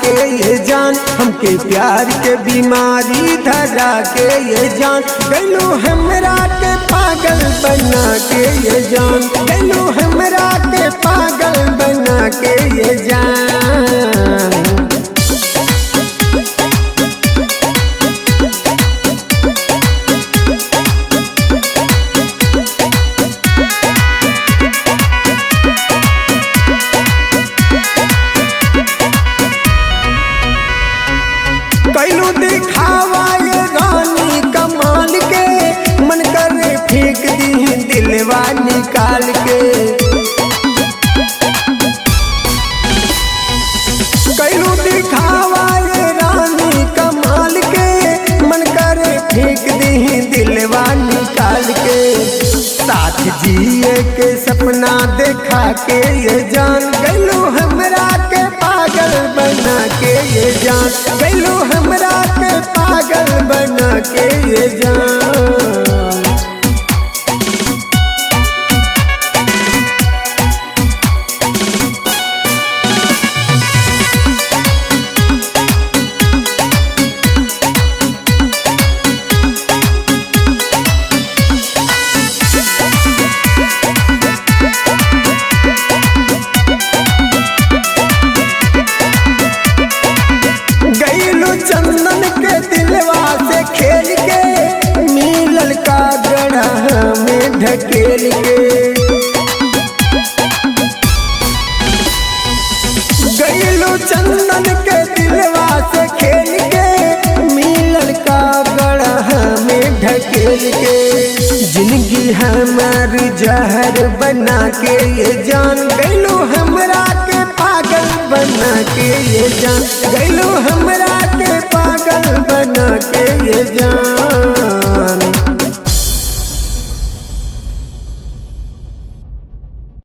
के ये जान, हमके प्यार के बीमारी धरा के ये जान, गैलू हमरा के पागल बना के ये जान, गैलू हमरा के पागल बना के ये जान। कैलू दिखावा ये रानी कमाल के, मन करे फेंक दी दिलवा निकाल के। कैलू दिखावा ये रानी कमाल के, मन करे फेंक दी दिलवा निकाल के। साथ जिए के सपना देखा के ये जान, गैलू हमरा के पागल बना के ये जान, गैलू हमरा के पागल बना के ये जान। चंदन के दिलवा से खेल के, मिलल का गढ़ा में ढकेल के। गैलू चंदन के दिलवा से खेल के, मिलल का गढ़ा में ढकेल के। जिंदगी हमारी जहर बना के ये जान, गैलू हमरा के पागल बना के ये जान, गैलू हमरा के पागल बना के ये जान।